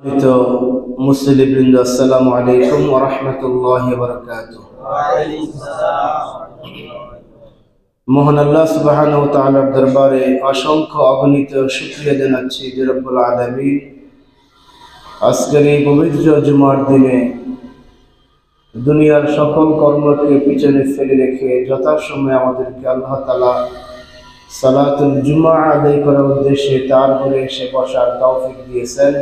তো মুসলিমবৃন্দ, আসসালামু আলাইকুম ওয়া রাহমাতুল্লাহি ওয়া বারাকাতুহু। মহান আল্লাহ সুবহানাহু ওয়া তাআলার দরবারে অসংখ্য অগণিত শুকরিয়া জানাচ্ছি যে রব্বুল আলামিন আজকের এই পবিত্র জুমার দিনে দুনিয়ার সকল কর্মকে পিছনে ফেলে রেখে যথাসময়ে আমাদেরকে আল্লাহ তাআলা সালাতুল জুমা আদায় করার উদ্দেশ্যে তার ঘরে এসে বসার তৌফিক দিয়েছেন।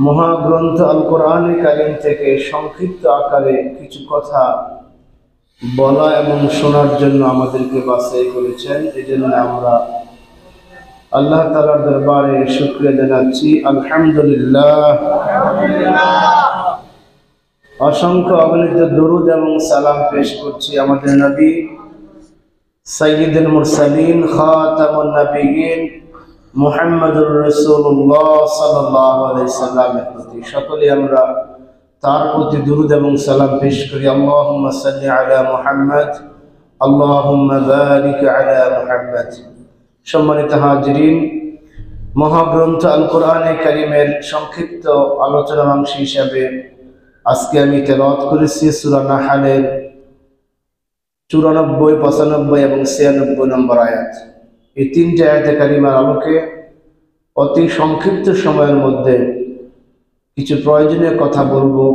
মহাগ্রন্থ আল কোরআনে কারীম থেকে সংক্ষিপ্ত আকারে কিছু কথা বলা এবং শোনার জন্য আমাদেরকে বাছাই করেছেন। এজন্য আমরা আল্লাহ তাআলার দরবারে শুকরিয়া জানাচ্ছি, আলহামদুলিল্লাহ। অসংখ্য অগণিত দরুদ এবং সালাম পেশ করছি আমাদের নবী সাইয়্যিদুল মুরসালিন খাতামুন নবিয়্যিন মুহাম্মদুর রাসূলুল্লাহ সাল্লাল্লাহু আলাইহি সাল্লামের প্রতি সকলে আমরা তার প্রতি দরুদ এবং সালাম পেশ করি। আল্লাহুম্মা সাল্লি আলা মুহাম্মদ, আল্লাহুম্মা বারিক আলা মুহাম্মদ। সম্মানিত হাজিরিন, মহাগ্রন্থ আল কোরআনে কারীমের সংক্ষিপ্ত আলোচনার অংশ হিসাবে আজকে আমি তেলাওয়াত করেছি সূরা নাহলের 94, 95 এবং 96 নম্বর আয়াত। এই তিনটি আয়াতে কারিমার আলোকে অতি সংক্ষিপ্ত সময়ের মধ্যে কিছু প্রয়োজনীয় কথা বলবো।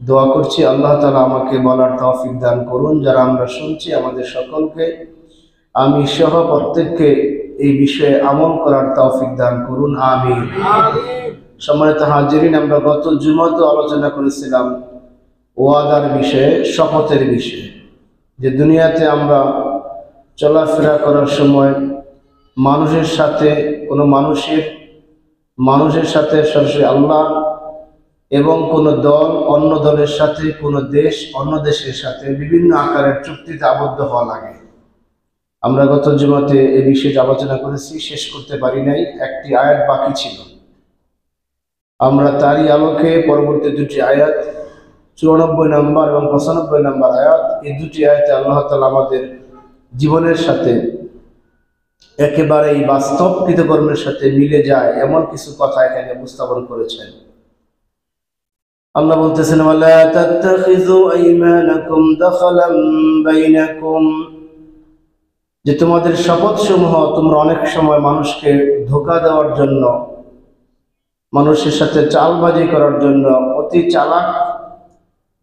দোয়া করছি আল্লাহ তাআলা আমাকে বলার তৌফিক দান করুন। যারা আমরা শুনছি আমাদের সকলকে, আমি সহ প্রত্যেককে এই বিষয়ে আমল করার তৌফিক দান করুন, আমিন। সম্মানিত হাজিরিন, আমরা গত জুমাতে আলোচনা করেছিলাম ওয়াদার বিষয়ে, শপথের বিষয়ে, যে দুনিয়াতে আমরা চলাফেরা করার সময় মানুষের সাথে কোনো মানুষের সাথে সরাসরি আল্লাহ এবং কোনো দল অন্য দলের সাথে, কোনো দেশ অন্য দেশের সাথে বিভিন্ন আকারের চুক্তিতে আবদ্ধ হওয়া লাগে। আমরা গত জুমাতে এই বিষয়ে আলোচনা করেছি, শেষ করতে পারি নাই, একটি আয়াত বাকি ছিল। আমরা তারই আলোকে পরবর্তী দুটি আয়াত 94 নম্বর এবং 95 নম্বর আয়াত, এই দুটি আয়াতে আল্লাহ তাআলা আমাদের জীবনের সাথে একেবারেই বাস্তব কৃতকর্মের সাথে মিলে যায় এমন কিছু কথা এখানে উপস্থাপন করেছেন। আল্লাহ বলতেছেন, ওয়ালা তাত্তাখিযু আইমানাকুম দাখালাম বাইনাকুম, যে তোমাদের শপথ সমূহ তোমরা অনেক সময় মানুষকে ধোঁকা দেওয়ার জন্য, মানুষের সাথে চালবাজি করার জন্য, অতি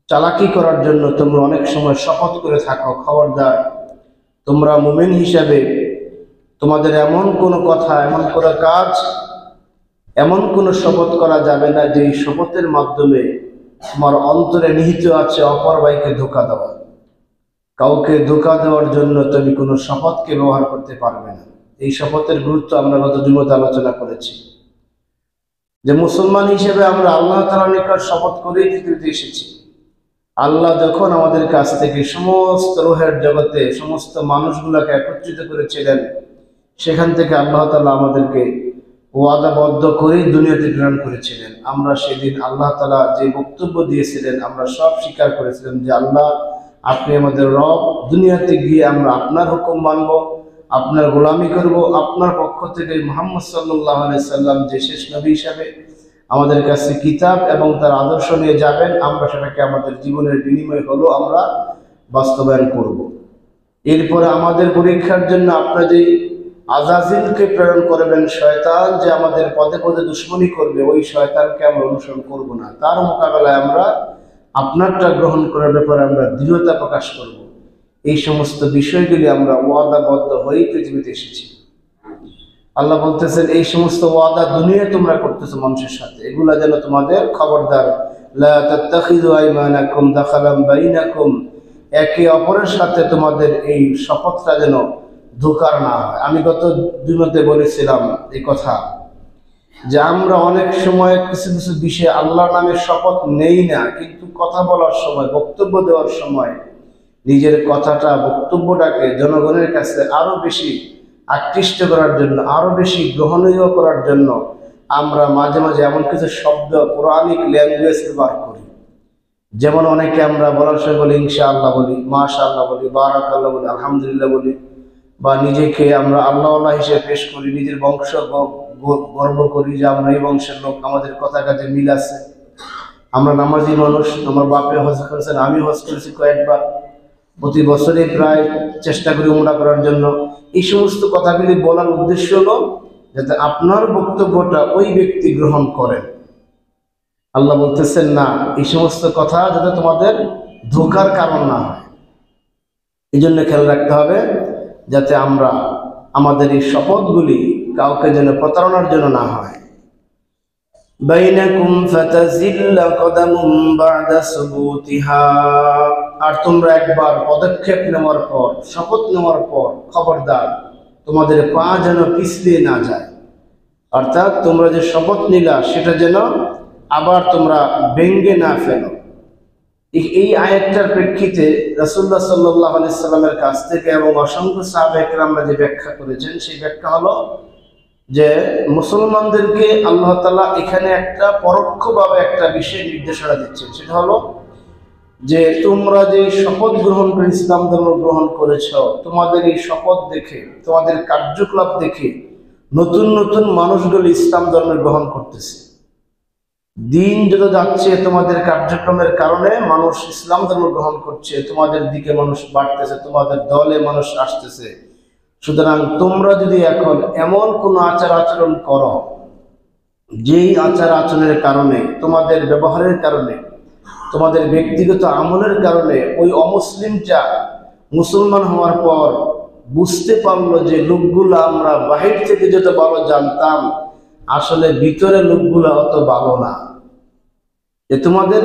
চালাকি করার জন্য তোমরা অনেক সময় শপথ করে থাকো। খবরদার, তোমরা মুমিন হিসাবে তোমাদের এমন কোনো কথা, এমন কোনো কাজ, এমন কোনো শপথ করা যাবে না যে শপথের মাধ্যমে তোমার অন্তরে নিহিত আছে অপর ভাইকে ধোঁকা দেওয়া। কাউকে ধোঁকা দেওয়ার জন্য তুমি কোনো শপথকে ব্যবহার করতে পারবে না। এই শপথের গুরুত্ব আমরা গত জুমাতে আলোচনা করেছি, যে মুসলমান হিসেবে আমরা আল্লাহ তাআলার নিকট শপথ করেই পৃথিবীতে এসেছি। আল্লাহ যখন আমাদের কাছ থেকে সমস্ত রূহের জগতে সমস্ত মানুষগুলোকে একত্রিত করেছিলেন, সেখান থেকে আল্লাহ তাআলা আমাদেরকে ওয়াদাবদ্ধ করেই দুনিয়াতে প্রেরণ করেছিলেন। আমরা সেদিন আল্লাহ তাআলা যে বক্তব্য দিয়েছিলেন আমরা সব স্বীকার করেছিলাম, যে আল্লাহ আপনি আমাদের রব, দুনিয়াতে গিয়ে আমরা আপনার হুকুম মানব, আপনার গোলামি করব, আপনার পক্ষ থেকে মুহাম্মদ সাল্লাল্লাহু আলাইহি সাল্লাম যে শেষ নবী হিসাবে আমাদের কাছে কিতাব এবং তার আদর্শ নিয়ে যাবেন, আমরা সেটাকে আমাদের জীবনের বিনিময় হলো আমরা বাস্তবায়ন করব। এরপরে আমাদের পরীক্ষার জন্য আপনারা যে আজাজিলকে প্রেরণ করবেন, শয়তান যে আমাদের পদে পদে দুশ্মনী করবে, ওই শয়তানকে আমরা অনুসরণ করব না। তার মোকাবেলায় আমরা আপনারটা গ্রহণ করার ব্যাপারে আমরা দৃঢ়তা প্রকাশ করব। এই সমস্ত বিষয়গুলি আমরা ওয়াদাবদ্ধ হয়েই পৃথিবীতে এসেছি। আল্লাহ বলতেছেন, এই সমস্ত ওয়াদা দুনিয়ায় তোমরা করতেছো মানুষের সাথে, এগুলা যেন তোমাদের খবরদার, লা তাত্তাখিযু আইমানাকুম দাখালাম বাইনাকুম, একে অপরের সাথে তোমাদের এই শপথটা যেন ধোঁকার না হয়। আমি গত জুমাতে বলেছিলাম এই কথা, যে আমরা অনেক সময় কিছু কিছু বিষয়ে আল্লাহর নামে শপথ নেই না, কিন্তু কথা বলার সময়, বক্তব্য দেওয়ার সময় নিজের কথাটা, বক্তব্যটাকে জনগণের কাছে আরো বেশি আকৃষ্ট করার জন্য, আরো বেশি গ্রহণীয় করার জন্য আমরা মাঝে মাঝে এমন কিছু শব্দ, কোরআনিক ল্যাঙ্গুয়েজ ব্যবহার করি। যেমন অনেকে আমরা বলার সময় বলি ইনশাআল্লাহ বলি, মাশাআল্লাহ বলি, বারাকাল্লাহ বলি, আলহামদুলিল্লাহ বলি, বা নিজেকে আমরা আল্লাহওয়ালা হিসেবে পেশ করি, নিজের বংশ গর্ব করি যে আমরা এই বংশের লোক, আমাদের কথা কাজে মিল আছে, আমরা নামাজি মানুষ, আমার বাপে হজ করেছেন, আমি হজ করেছি কয়েকবার, প্রতি বছরই প্রায় চেষ্টা করি উমরা করার জন্য। এই সমস্ত কথাগুলি বলার উদ্দেশ্য হলো যাতে আপনার বক্তব্যটা ওই ব্যক্তি গ্রহণ করেন। আল্লাহ বলতেছেন না, এই সমস্ত কথা যাতে তোমাদের ধোঁকার কারণ না হয়, এই জন্য খেয়াল রাখতে হবে যাতে আমরা আমাদের এই শপথগুলি কাউকে যেন প্রতারণার জন্য না হয়। বাইনাকুম ফাতাজিল্লা কদামুম বা'দা সুবুতিহা, আর তোমরা একবার পদক্ষেপ নেওয়ার পর, শপথ নেওয়ার পর খবরদার তোমাদের পা যেন পিছলিয়ে না যায়। অর্থাৎ তোমরা যে শপথ নিলা সেটা যেন আবার তোমরা ভেঙ্গে না ফেলো। এই আয়াতটার প্রেক্ষিতে রাসূলুল্লাহ সাল্লাল্লাহু আলাইহি সাল্লামের কাছ থেকে এবং অসংখ্য সাহাবায়ে কেরামরা যে ব্যাখ্যা করেছেন, সেই ব্যাখ্যা হলো যে মুসলমানদেরকে আল্লাহ তাআলা এখানে একটা পরোক্ষভাবে একটা বিষয় নির্দেশনা দিচ্ছেন। সেটা হলো যে তোমরা যে শপথ গ্রহণ করে ইসলাম ধর্ম গ্রহণ করেছ, তোমাদের এই শপথ দেখে, তোমাদের কার্যকলাপ দেখে নতুন নতুন মানুষগুলো ইসলাম ধর্ম গ্রহণ করতেছে। দিন যত যাচ্ছে তোমাদের কার্যক্রমের কারণে মানুষ ইসলাম ধর্ম গ্রহণ করছে, তোমাদের দিকে মানুষ বাড়তেছে, তোমাদের দলে মানুষ আসতেছে। সুতরাং তোমরা যদি এখন এমন কোনো আচার আচরণ করো যেই আচার আচরণের কারণে, তোমাদের ব্যবহারের কারণে, তোমাদের ব্যক্তিগত আমলের কারণে ওই অমুসলিমটা মুসলমান হওয়ার পর বুঝতে পারলো যে লোকগুলো আমরা বাহির থেকে যত ভালো জানতাম, আসলে ভিতরে লোকগুলো অত ভালো না। যে তোমাদের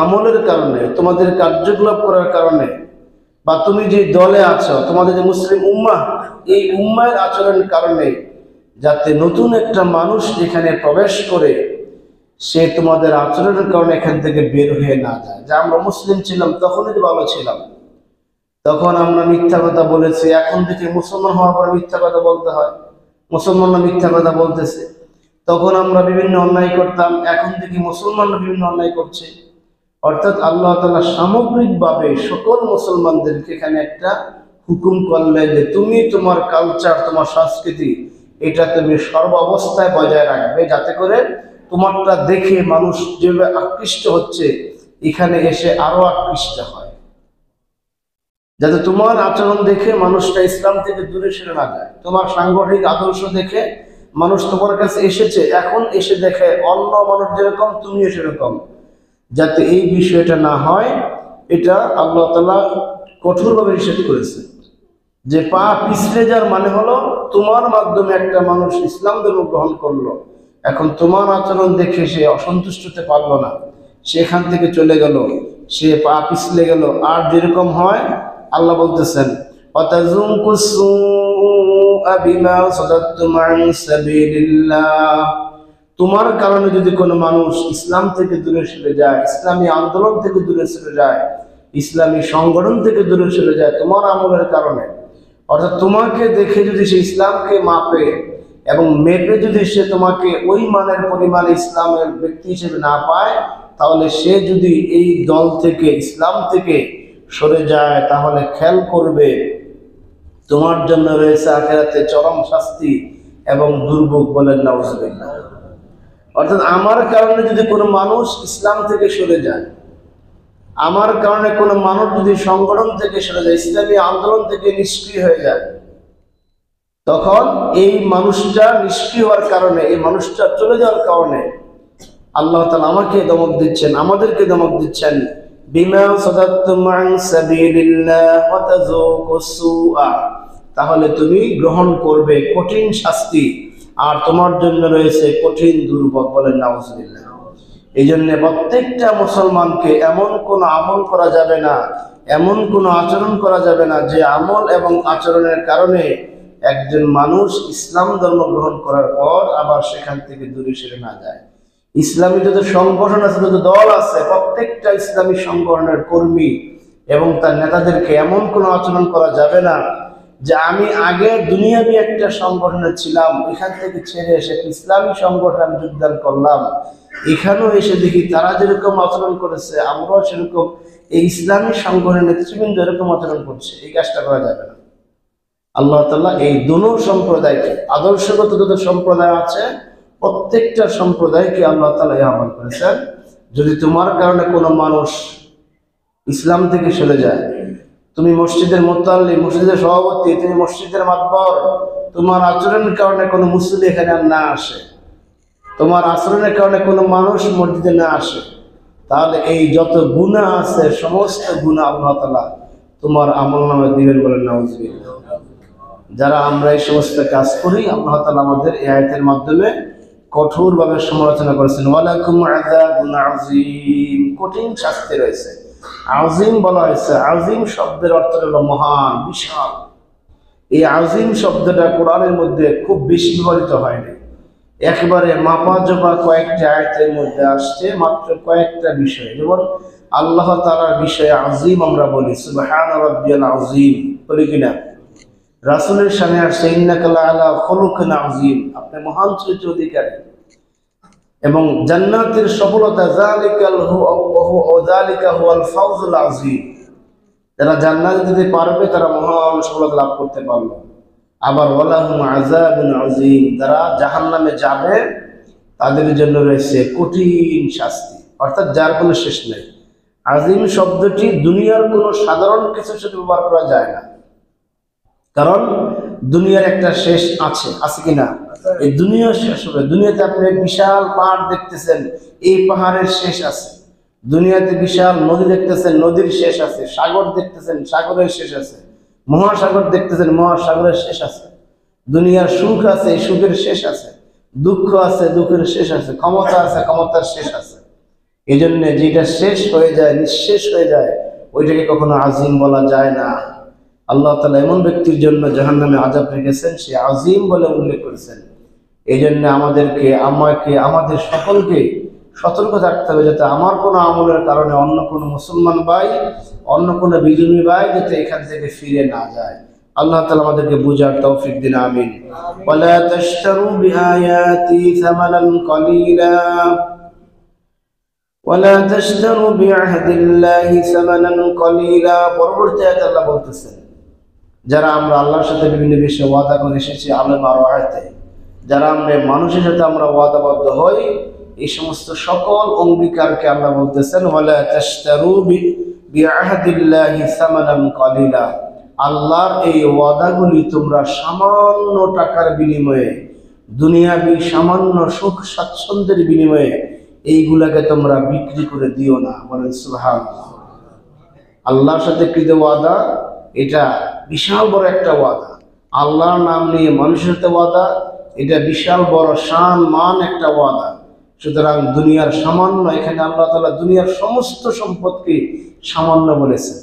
আমলের কারণে, তোমাদের কার্যকলাপ করার কারণে, বা তুমি যে দলে আছো, তোমাদের যে মুসলিম উম্মাহ, এই উম্মাহের আচরণের কারণে যাতে নতুন একটা মানুষ এখানে প্রবেশ করে সে তোমাদের আচরণের কারণে এখান থেকে বের হয়ে না যায়। যে আমরা মুসলিম ছিলাম তখনই তো ভালো ছিলাম, তখন আমরা মিথ্যা কথা বলেছি, এখন থেকে মুসলমান হওয়ার পর মিথ্যা কথা বলতে হয়, মুসলমানরা মিথ্যা কথা বলতেছে। তখন আমরা বিভিন্ন অন্যায় করতাম, এখন থেকে মুসলমানরা বিভিন্ন অন্যায় করছে। অর্থাৎ আল্লাহ তাআলা সামগ্রিকভাবে সকল মুসলমানদেরকে এখানে একটা হুকুম করলেন যে তুমি তোমার কালচার, তোমার সংস্কৃতি, এটা তুমি সর্ব অবস্থায় বজায় রাখবে, যাতে করে তোমারটা দেখে মানুষ যেভাবে আকৃষ্ট হচ্ছে এখানে এসে আরো আকৃষ্ট হয়, যাতে তোমার আচরণ দেখে মানুষটা ইসলাম থেকে দূরে সরে না যায়। তোমার সাংগঠনিক আদর্শ দেখে মানুষ তোমার কাছে এসেছে, এখন এসে দেখে অন্য মানুষ যেরকম তুমিও সেরকম, যাতে এই বিষয়টা না হয়, এটা আল্লাহ তাআলা কঠোরভাবে নিষেধ করেছে। যে পা পিছলে যাওয়ার মানে হলো তোমার মাধ্যমে একটা মানুষ ইসলাম ধর্ম গ্রহণ করলো, এখন তোমার আচরণ দেখে সে অসন্তুষ্ট হতে পারলো না, সেখান থেকে চলে গেল, সে পা পিছলে গেল। আর যেরকম হয় আল্লাহ বলতেছেন তোমার কারণে যদি কোনো মানুষ ইসলাম থেকে দূরে সরে যায়, ইসলামী আন্দোলন থেকে দূরে সরে যায়, ইসলামী সংগঠন থেকে দূরে সরে যায় তোমার আমলের কারণে, অর্থাৎ তোমাকে দেখে যদি সে ইসলামকে মাপে এবং মেপে যদি সে তোমাকে ওই মানের পরিমাণে ইসলামের ব্যক্তি হিসেবে না পায়, তাহলে সে যদি এই দল থেকে, ইসলাম থেকে সরে যায়, তাহলে খেয়াল করবে তোমার জন্য রয়েছে আখিরাতে চরম শাস্তি এবং দুর্ভোগ। বলেন নাউজুবিল্লাহ। অর্থাৎ আমার কারণে যদি কোনো মানুষ ইসলাম থেকে সরে যায়, আমার কারণে কোনো মানুষ যদি সংগঠন থেকে সরে যায়, ইসলামী আন্দোলন থেকে নিষ্ক্রিয় হয়ে যায়, তখন এই মানুষটা নিষ্ক্রিয় হওয়ার কারণে, এই মানুষটা চলে যাওয়ার কারণে আল্লাহ তাআলা আমাকে ধমক দিচ্ছেন, আমাদেরকে ধমক দিচ্ছেন, বিমা সাদাদতুম আন সাবিলিল্লাহ ওয়া তাযুকুস সুআ, তাহলে তুমি গ্রহণ করবে কঠিন শাস্তি, আর তোমার জন্য রয়েছে কঠিন দুর্ভোগ। বলেন নাউজুবিল্লাহ। এই জন্য প্রত্যেকটা মুসলমানকে এমন কোনো আমল করা যাবে না, এমন কোনো আচরণ করা যাবে না যে আমল এবং আচরণের কারণে একজন মানুষ ইসলাম ধর্ম গ্রহণ করার পর আবার সেখান থেকে দূরে সরে না যায়। ইসলামী যত সংগঠন আছে, যত দল আছে, প্রত্যেকটা ইসলামী সংগঠনের কর্মী এবং তার নেতাদেরকে এমন কোনো আচরণ করা যাবে না যে আমি আগে দুনিয়াবি একটা সংগঠনে ছিলাম, এখান থেকে ছেড়ে এসে ইসলামী সংগঠন যোগদান করলাম, এখানেও এসে দেখি তারা যেরকম আচরণ করেছে আমরাও সেরকম এই ইসলামী সংগঠনের নেতৃবৃন্দ এরকম আচরণ করছে। এই কাজটা করা যাবে না। আল্লাহ তাআলা এই দুনো সম্প্রদায়কে, আদর্শগত যত সম্প্রদায় আছে প্রত্যেকটা সম্প্রদায়কে আল্লাহ তাআলা আহ্বান করেছেন, যদি তোমার কারণে কোনো মানুষ ইসলাম থেকে সরে যায়, তুমি মসজিদের মুতাল্লি, মসজিদের সভাপতি, তুমি মসজিদের মাতবর, তোমার আচরণের কারণে কোনো মুসল্লি এখানে আর না আসে, তোমার আচরণের কারণে কোনো মানুষ মসজিদে না আসে, তাহলে এই যত গুনাহ আছে সমস্ত গুনাহ আল্লাহ তাআলা তোমার আমলনামায় দিবেন, বলেন নাউজুবিল্লাহ। যারা আমরা এই সমস্ত কাজ করি, আল্লাহ তাআলা আমাদের এই আয়াতের মাধ্যমে কঠোরভাবে সমালোচনা করেছেন, ওয়ালাকুম আযাবুন আযীম, কঠিন শাস্তি রয়েছে। আযীম বলা হয়েছে, আযীম শব্দের অর্থ হলো মহান, বিশাল। এই আযীম শব্দটা কোরআনের মধ্যে খুব বেশি ব্যবহৃত হয়নি, একবারে মাপা জোপা কয়েকটা আয়াতের মধ্যে আসছে, মাত্র কয়েকটা বিষয়। যেমন আল্লাহ তাআলার বিষয়ে আযীম আমরা বলি, সুবহানা রাব্বিয়াল আযীম বলি কিনা। রাসূলের শানে আসছে ইন্নাকা লাআলা খুলুকিন আযীম, আপনি মহান চরিত্র অধিকারী। এবং জান্নাতের সফলতা, যালিকাল যালিকা হুয়াল ফাওজুল আযীম, যারা জান্নাতে যেতে পারবে তারা মহান সফলতা লাভ করতে পারলো। আবার ওয়ালাহুম আযাবুন আযীম, যারা জাহান্নামে যাবে তাদের জন্য রয়েছে কঠিন শাস্তি, অর্থাৎ যার কোনো শেষ নেই। আযীম শব্দটি দুনিয়ার কোনো সাধারণ কিছুর সাথে ব্যবহার করা যায় না, কারণ দুনিয়ার একটা শেষ আছে, আছে কিনা? এই দুনিয়া শেষ হবে। দুনিয়াতে আপনি বিশাল পাহাড় দেখতেছেন, এই পাহাড়ের শেষ আছে। দুনিয়াতে বিশাল নদী দেখতেছেন, নদীর শেষ আছে। সাগর দেখতেছেন, সাগরের শেষ আছে। মহাসাগর দেখতেছেন, মহাসাগরের শেষ আছে। দুনিয়ার সুখ আছে, এই সুখের শেষ আছে। দুঃখ আছে, দুঃখের শেষ আছে। ক্ষমতা আছে, ক্ষমতার শেষ আছে। এই জন্য যেটা শেষ হয়ে যায়, নিঃশেষ হয়ে যায়, ওইটাকে কখনো আযীম বলা যায় না। আল্লাহ তাআলা এমন ব্যক্তির জন্য জাহান্নামে আযাব রেখেছেন, সে আযীম বলে উল্লেখ করেছেন। এই জন্য আমাদেরকে, আমাদের সকলকে সতর্ক থাকতে হবে, যাতে আমার কোনো আমলের কারণে অন্য কোনো মুসলমান ভাই, অন্য কোনো বিজয়ী ভাই যাতে এখান থেকে ফিরে না যায়। আল্লাহ তাআলা আমাদেরকে বুঝার তৌফিক দিন, আমিন। ওয়ালা তাশতারু বিআয়াতি সামানান কলিলা ওয়ালা তাশতারু বিআহদিল্লাহি সামানান কলিলা। পরবর্তী আয়াতে আল্লাহ বলতেছেন, যারা আমরা আল্লাহর সাথে বিভিন্ন বিষয়ে ওয়াদা করে এসেছি, আলেম আর আয়াতে, যারা আমরা মানুষের সাথে আমরা ওয়াদাবদ্ধ হই, এই সমস্ত সকল অঙ্গীকারকে আল্লাহ বলতেছেন ওয়ালা তাশতারু বিআহদিল্লাহি সামানান কলিলা। আল্লাহর এই ওয়াদাগুলি তোমরা সামান্য টাকার বিনিময়ে, দুনিয়াবি সামান্য সুখ স্বাচ্ছন্দ্যের বিনিময়ে এইগুলাকে তোমরা বিক্রি করে দিও না, বলেন সুবহানাল্লাহ। আল্লাহর সাথে কৃত ওয়াদা, এটা বিশাল বড় একটা ওয়াদা। আল্লাহর নাম নিয়ে মানুষের সাথে ওয়াদা, এটা বিশাল বড় শান মান একটা ওয়াদা। সুতরাং দুনিয়ার সামান্য, এখানে আল্লাহ তাআলা দুনিয়ার সমস্ত সম্পদকে সামান্য বলেছেন,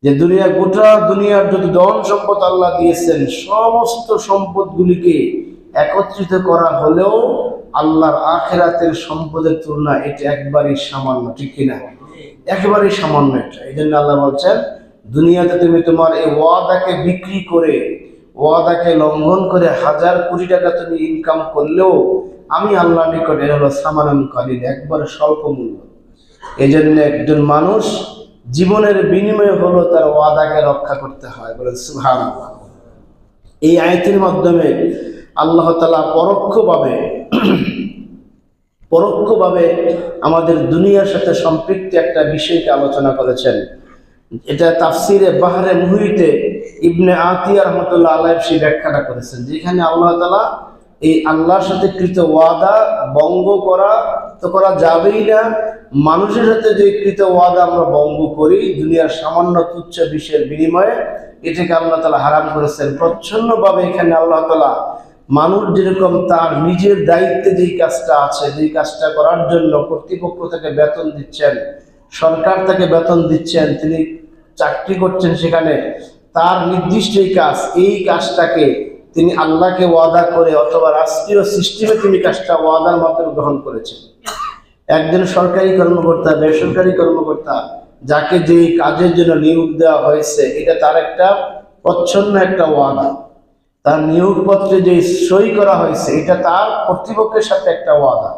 যে দুনিয়া, গোটা দুনিয়ার যদি ধন সম্পদ আল্লাহ দিয়েছেন, সমস্ত সম্পদগুলিকে একত্রিত করা হলেও আল্লাহর আখিরাতের সম্পদের তুলনা এটা একবারই সামান্য, ঠিক কিনা? একেবারেই সামান্য এটা। এই জন্য আল্লাহ বলছেন, দুনিয়াতে তুমি তোমার এই ওয়াদাকে বিক্রি করে, ওয়াদাকে লঙ্ঘন করে হাজার কোটি টাকা তুমি ইনকাম করলেও আমি আল্লাহর নিকট এর হলো সামানান কলিল, একবারে স্বল্প মূল্য। এই জন্য একজন মানুষ জীবনের বিনিময়ে হলো তার ওয়াদাকে রক্ষা করতে হয়, বলেন সুবহানাল্লাহ। এই আয়াতের মাধ্যমে আল্লাহ তাআলা পরোক্ষভাবে আমাদের দুনিয়ার সাথে সম্পৃক্ত একটা বিষয়কে আলোচনা করেছেন। এটা তাফসিরে বাহরে মুহিতে ইবনে আতিয়া রাহমাতুল্লাহ আলাইহি সেই ব্যাখ্যাটা করেছেন, যেখানে আল্লাহ তাআলা এই আল্লাহর সাথে কৃত ওয়াদা ভঙ্গ করা তো করা যাবেই না। মানুষের সাথে যে কৃত ওয়াদা আমরা ভঙ্গ করি দুনিয়ার সামান্য তুচ্ছ বিষয়ের বিনিময়ে, এটাকে আল্লাহ তাআলা হারাম করেছেন প্রচ্ছন্নভাবে। এখানে আল্লাহ তাআলা মানুষ যেরকম তার নিজের দায়িত্বে যেই কাজটা আছে, যেই কাজটা করার জন্য কর্তৃপক্ষ থেকে বেতন দিচ্ছেন, সরকার থেকে বেতন দিচ্ছেন, তিনি চাকরি করছেন, সেখানে তার নির্দিষ্ট এই কাজটাকে তিনি আল্লাহকে ওয়াদা করে অথবা রাষ্ট্রীয় সিস্টেমে তিনি কাজটা ওয়াদার মাধ্যমে গ্রহণ করেছেন। একজন সরকারি কর্মকর্তা, বেসরকারি কর্মকর্তা, যাকে যেই কাজের জন্য নিয়োগ দেওয়া হয়েছে, এটা তার একটা প্রচ্ছন্ন একটা ওয়াদা। তার নিয়োগপত্রে যে সই করা হয়েছে, এটা তার কর্তৃপক্ষের সাথে একটা ওয়াদা।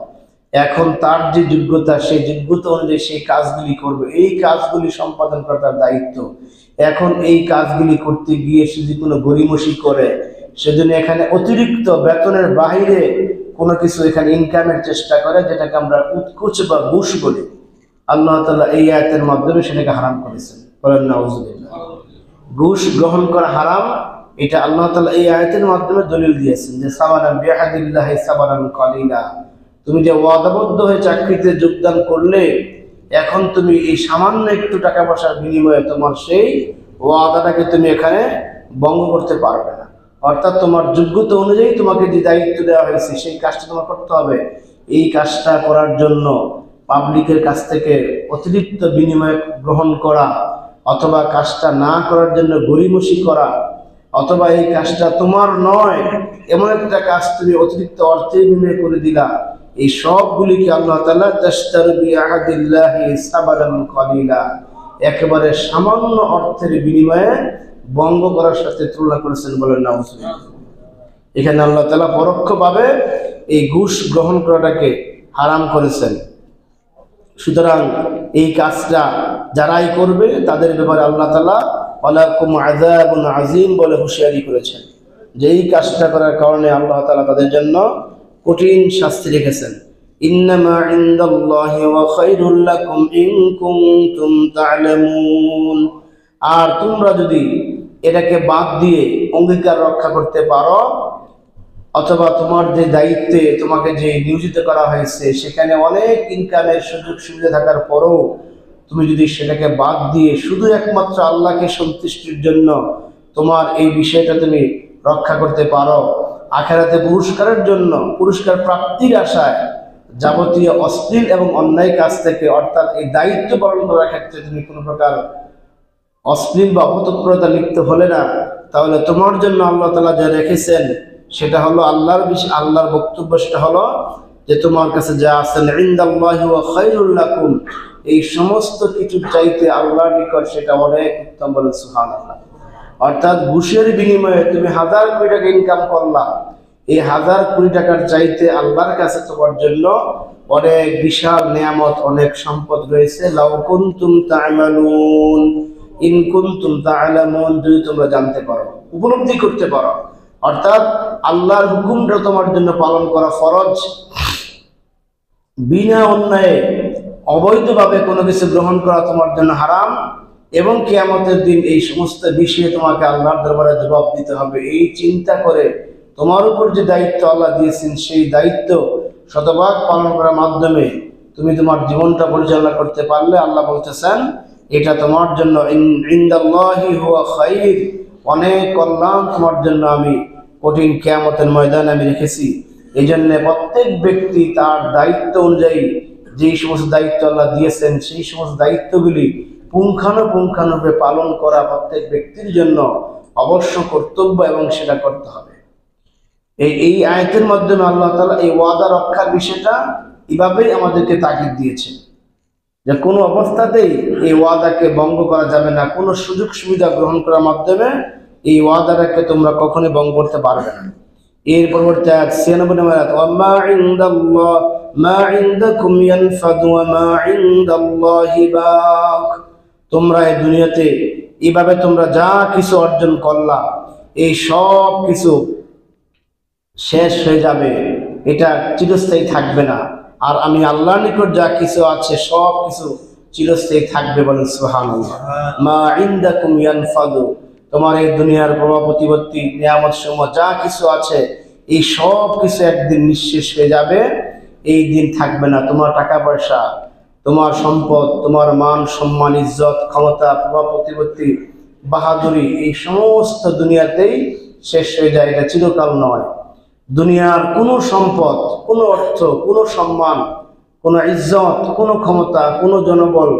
এখন তার যে যোগ্যতা, সেই যোগ্যতা অনুযায়ী সেই কাজগুলি করবে, এই কাজগুলি সম্পাদন করা তার দায়িত্ব। এখন এই কাজগুলি করতে গিয়ে সে যদি কোনো গরিমসি করে, সেজন্য এখানে অতিরিক্ত বেতনের বাইরে কোনো কিছু এখানে ইনকামের চেষ্টা করে, যেটাকে আমরা উৎকোচ বা ঘুষ বলি, আল্লাহ তাআলা এই আয়াতের মাধ্যমে সেটাকে হারাম করেছেন। বলেন নাউজুবিল্লাহ। ঘুষ গ্রহণ করা হারাম, এটা আল্লাহ তাআলা এই আয়াতের মাধ্যমে দলিল দিয়েছেন যে সাবারান বিআহদিল্লাহি সাবারান কালিলা, তুমি যে ওয়াদাবদ্ধ হয়ে চাকরিতে যোগদান করলে, এখন তুমি এই সামান্য একটু টাকা পয়সার বিনিময়ে তোমার সেই ওয়াদাটাকে তুমি এখানে ভঙ্গ করতে পারবে না। অর্থাৎ তোমার যোগ্যতা অনুযায়ী তোমাকে যে দায়িত্ব দেওয়া হয়েছে সেই কাজটা তোমার করতে হবে। এই কাজটা করার জন্য পাবলিকের কাছ থেকে অতিরিক্ত বিনিময় গ্রহণ করা, অথবা কাজটা না করার জন্য গরিমসি করা, অথবা এই কাজটা তোমার নয় এমন একটা কাজ তুমি অতিরিক্ত অর্থের বিনিময়ে করে দিলা, এই সবগুলিকে আল্লাহ তাআলা তাশতারু বিআহদিল্লাহি সাবারান কালিলা, একেবারে সামান্য অর্থের বিনিময়ে ভঙ্গ করার সাথে তুলনা করেছেন। বলেন নাউজুবিল্লাহ। এখানে আল্লাহ তাআলা পরোক্ষভাবে এই ঘুষ গ্রহণ করাটাকে হারাম করেছেন। সুতরাং এই কাজটা যারাই করবে তাদের ব্যাপারে আল্লাহ তাআলা ওয়ালাকুম আযাবুন আযীম বলে হুঁশিয়ারি করেছেন, যে এই কাজটা করার কারণে আল্লাহ তাআলা তাদের জন্য কঠিন শাস্তি রেখেছেন। ইন্নামা ইনদাল্লাহি ওয়া খায়রুল লাকুম ইন কুনতুম তা'লামুন। আর তোমরা যদি এটাকে বাদ দিয়ে অঙ্গীকার রক্ষা করতে পারো, অথবা তোমার যে দায়িত্বে তোমাকে যে নিয়োজিত করা হয়েছে সেখানে অনেক ইনকামের সুযোগ সুবিধা থাকার পরও তুমি যদি সেটাকে বাদ দিয়ে শুধু একমাত্র আল্লাহকে সন্তুষ্টির জন্য তোমার এই বিষয়টা তুমি রক্ষা করতে পারো, আখিরাতে পুরস্কারের জন্য, পুরস্কার প্রাপ্তির আশায় যাবতীয় অশ্লীল এবং অন্যায় কাজ থেকে, অর্থাৎ এই দায়িত্ব পালন করার ক্ষেত্রে তুমি কোনো প্রকার অশ্লীল বা অপতৎপরতা লিপ্ত হলে না, তাহলে তোমার জন্য আল্লাহ তাআলা যা রেখেছেন সেটা হলো আল্লাহর বক্তব্য, সেটা হলো যে তোমার কাছে যা আছেন ইনদাল্লাহি ওয়া খায়রুল লাকুম, এই সমস্ত কিছু চাইতে আল্লাহর নিকট সেটা অনেক উত্তম। বলেন সুবহানাল্লাহ। অর্থাৎ ঘুষের বিনিময়ে তুমি 1000 কোটি টাকা ইনকাম করলা, এই 1000 কোটি টাকার চাইতে আল্লাহর কাছে তোমার জন্য অনেক বিশাল নিয়ামত, অনেক সম্পদ রয়েছে। লাউ কুনতুম তা'মালুন, ইন কুনতুম তা'লামুন, যদি তোমরা জানতে পারো, উপলব্ধি করতে পারো। অর্থাৎ আল্লাহর হুকুমটা তোমার জন্য পালন করা ফরজ, বিনা অন্যায়ে অবৈধভাবে কোনো কিছু গ্রহণ করা তোমার জন্য হারাম, এবং কিয়ামতের দিন এই সমস্ত বিষয়ে তোমাকে আল্লাহর দরবারে জবাব দিতে হবে। এই চিন্তা করে তোমার উপর যে দায়িত্ব আল্লাহ দিয়েছেন সেই দায়িত্ব শতভাগ পালন করার মাধ্যমে তুমি তোমার জীবনটা পরিচালনা করতে পারলে আল্লাহ বলতেছেন এটা তোমার জন্য ইনদাল্লাহি হুয়া খায়র, অনেক কল্যাণ তোমার জন্য আমি কঠিন কিয়ামতের ময়দানে আমি রেখেছি। এই জন্য প্রত্যেক ব্যক্তি তার দায়িত্ব অনুযায়ী যেই সমস্ত দায়িত্ব আল্লাহ দিয়েছেন সেই সমস্ত দায়িত্বগুলি পুঙ্খানুপুঙ্খানুরূপে পালন করা প্রত্যেক ব্যক্তির জন্য অবশ্য কর্তব্য, এবং সেটা করতে হবে। এই আয়াতের মাধ্যমে আল্লাহ তাআলা এই ওয়াদা রক্ষার বিষয়টা এভাবেই আমাদেরকে তাগিদ দিয়েছেন যে কোনো অবস্থাতেই এই ওয়াদাকে ভঙ্গ করা যাবে না। কোনো সুযোগ সুবিধা গ্রহণ করার মাধ্যমে এই ওয়াদাটাকে তোমরা কখনোই ভঙ্গ করতে পারবে না। এর পরবর্তী আয়াত 96 নম্বর আয়াত, ওয়ামা ইনদাল্লাহ মা ইনদাকুম ইয়ানফাদু ওয়া মা ইনদাল্লাহি বাক। তোমরা এই দুনিয়াতে এইভাবে তোমরা যা কিছু অর্জন করলা এই সব কিছু শেষ হয়ে যাবে, এটা চিরস্থায়ী থাকবে না। আর আমি আল্লাহর নিকট যা কিছু আছে সব কিছু চিরস্থায়ী থাকবে। বলেন সুবহানাল্লাহ। মা ইনদাকুম ইয়ানফাদু, তোমার এই দুনিয়ার প্রভাব প্রতিপত্তি নিয়ামত সমূহ যা কিছু আছে এই সব কিছু একদিন নিঃশেষ হয়ে যাবে, এই দিন থাকবে না। তোমার টাকা পয়সা, তোমার সম্পদ, তোমার মান সম্মান, ইজ্জত, ক্ষমতা, প্রভাব প্রতিপত্তি, বাহাদুরি, এই সমস্ত দুনিয়াতেই শেষ হয়ে যায়, এটা চিরকাল নয়। দুনিয়ার কোনো সম্পদ, কোনো অর্থ, কোনো সম্মান, কোনো ইজ্জত, কোনো ক্ষমতা, কোনো জনবল,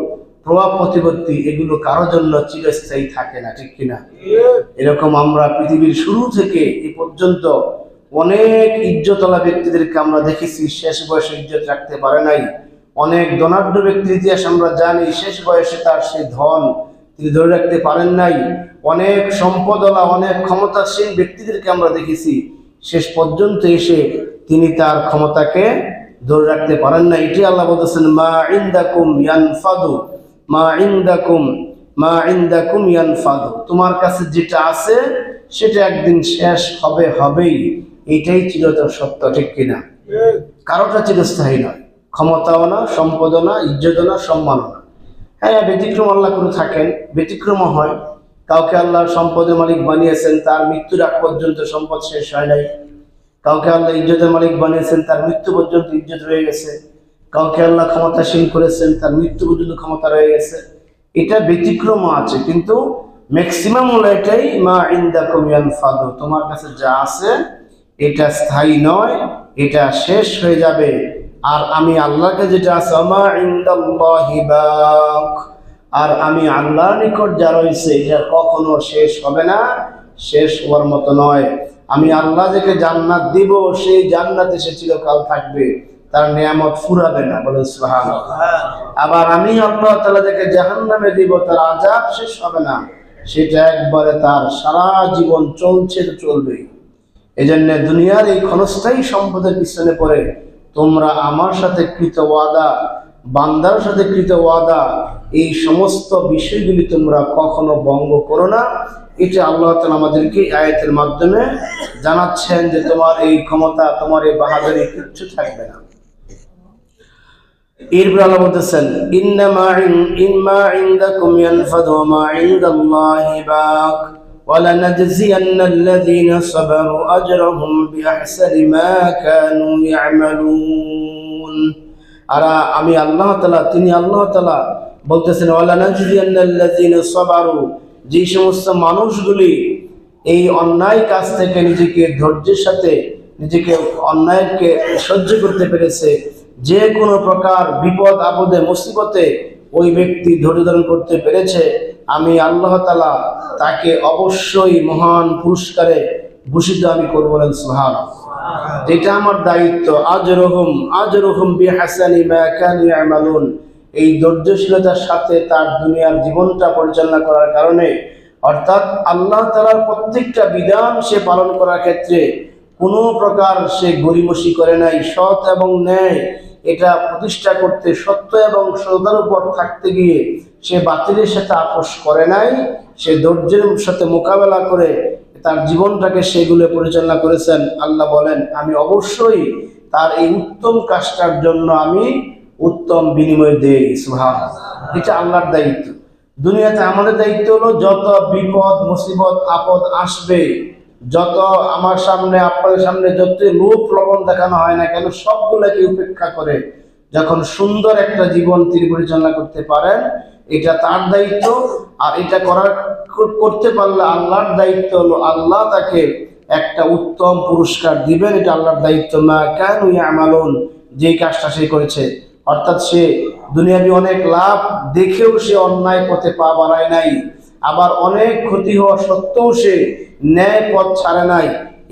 প্রভাব প্রতিপত্তি, এগুলো কারোর জন্য চিরস্থায়ী থাকে না, ঠিক কিনা? এরকম আমরা পৃথিবীর শুরু থেকে এ পর্যন্ত অনেক ইজ্জতওয়ালা ব্যক্তিদেরকে আমরা দেখেছি শেষ বয়সে ইজ্জত রাখতে পারে নাই। অনেক ধনাঢ্য ব্যক্তির ইতিহাস আমরা জানি, শেষ বয়সে তার সেই ধন তিনি ধরে রাখতে পারেন নাই। অনেক সম্পদওয়ালা, অনেক ক্ষমতাসীন ব্যক্তিদেরকে আমরা দেখেছি শেষ পর্যন্ত এসে তিনি তার ক্ষমতাকে ধরে রাখতে পারেন না। এটি আল্লাহ বলতেছেন মা ইনদাকুম ইয়ানফাদু, মা ইনদাকুম ইয়ানফাদু, তোমার কাছে যেটা আছে সেটা একদিন শেষ হবেই। এটাই চিরতর সত্য, ঠিক কিনা? কারোটা চিরস্থায়ী নয়, ক্ষমতাও না, সম্পদও না, ইজ্জতও না, সম্মানও না। হ্যাঁ, ব্যতিক্রম আল্লাহ করে থাকেন, ব্যতিক্রমও হয়। কাউকে আল্লাহ সম্পদের মালিক বানিয়েছেন, তার মৃত্যুর আগ পর্যন্ত সম্পদ শেষ হয় নাই। কাউকে আল্লাহ ইজ্জতের মালিক বানিয়েছেন, তার মৃত্যু পর্যন্ত ইজ্জত রয়ে গেছে। কাউকে আল্লাহ ক্ষমতাসীন করেছেন, তার মৃত্যু পর্যন্ত ক্ষমতা রয়ে গেছে। এটা ব্যতিক্রমও আছে, কিন্তু ম্যাক্সিমাম হলো এটাই মা ইনদাকুম ইয়ানফাদু, তোমার কাছে যা আছে এটা স্থায়ী নয়, এটা শেষ হয়ে যাবে। আর আমি আল্লাহকে যেটা আছে মা ইনদাল্লাহি বাক, আর আমি আল্লাহর নিকট যা রয়েছে এটা কখনো শেষ হবে না, শেষ হওয়ার মতো নয়। আমি আল্লাহ যাকে জান্নাত দিব সেই জান্নাতে সে চিরকাল থাকবে, তার নিয়ামত ফুরাবে না, বলেন সুবহানাল্লাহ। আবার আমি আল্লাহ তাআলা যাকে জাহান্নামে দিব তার আযাব শেষ হবে না, সেটা একবারে তার সারা জীবন চলছে তো চলবেই। এজন্য দুনিয়ার এই ক্ষণস্থায়ী সম্পদের পিছনে পড়ে তোমরা আমার সাথে কৃত ওয়াদা, বান্দার সাথে কৃত ওয়াদা, এই সমস্ত বিষয়গুলি তোমরা কখনো ভঙ্গ করো না। এটা আল্লাহ তাআলা আমাদেরকে আয়াতের মাধ্যমে জানাচ্ছেন যে তোমার এই ক্ষমতা, তোমার এই বাহাদুরি কিচ্ছু থাকবে না। এরপর আল্লাহ বলতেছেন ইন্নামা ইনদাকুম ইয়ানফাদু ওয়া মা ইনদাল্লাহি বাক ওয়ালানাজজিয়ান্না আল্লাযীনা সাবারু আজরাহুম বিআহসানি মা কানু ইয়ামালুন। আর আমি আল্লাহ তাআলা, তিনি আল্লাহ তাআলা বলতেছেন ওয়ালানাজজিয়ান্না আল্লাযীনা সাবারু, যে সমস্ত মানুষগুলি এই অন্যায় কাজ থেকে নিজেকে ধৈর্যের সাথে নিজেকে অন্যায়কে সহ্য করতে পেরেছে, যে কোনো প্রকার বিপদ আপদে মুসিবতে ওই ব্যক্তি ধৈর্য ধারণ করতে পেরেছে, আমি আল্লাহ তাআলা তাকে অবশ্যই মহান পুরস্কারে ভূষিত আমি করব, বলেন সুবহানাল্লাহ। এটা আমার দায়িত্ব। আজরুহুম বিহাসানি মা কানু ইয়ামালুন, এই ধৈর্যশীলতার সাথে তার দুনিয়ার জীবনটা পরিচালনা করার কারণে, অর্থাৎ আল্লাহ তাআলার প্রত্যেকটা বিধান সে পালন করার ক্ষেত্রে কোনো প্রকার সে গরিমসি করে নাই, সৎ এবং ন্যায় এটা প্রতিষ্ঠা করতে, সত্য এবং সততার উপর থাকতে গিয়ে সে বাতিলের সাথে আপোষ করে নাই, সে ধৈর্যের সাথে মোকাবেলা করে তার জীবনটাকে সেগুলো পরিচালনা করেছেন। আল্লাহ বলেন আমি অবশ্যই তার এই উত্তম কাজটার জন্য আমি উত্তম বিনিময় দেই। সুবহানাল্লাহ। এটা আল্লাহর দায়িত্ব। দুনিয়াতে আমাদের দায়িত্ব হলো যত বিপদ মুসিবত আপদ আসবে, যত আমার সামনে আপনাদের সামনে যত লোভ প্রবণ দেখানো হয় না কেন, সবগুলোকে উপেক্ষা করে যখন সুন্দর একটা জীবন তিনি পরিচালনা করতে পারেন, এটা তার দায়িত্ব। আর এটা করতে পারলে আল্লাহর দায়িত্ব হলো আল্লাহ তাকে একটা উত্তম পুরস্কার দিবেন, এটা আল্লাহর দায়িত্ব। মা কানু ইয়ামালুন, যে কাজটা সে করেছে, অর্থাৎ সে দুনিয়াবি অনেক লাভ দেখেও সে অন্যায় পথে পা বাড়ায় নাই, আবার অনেক ক্ষতি হওয়া সত্ত্বেও সে ন্যায় পথ ছাড়ে নাই।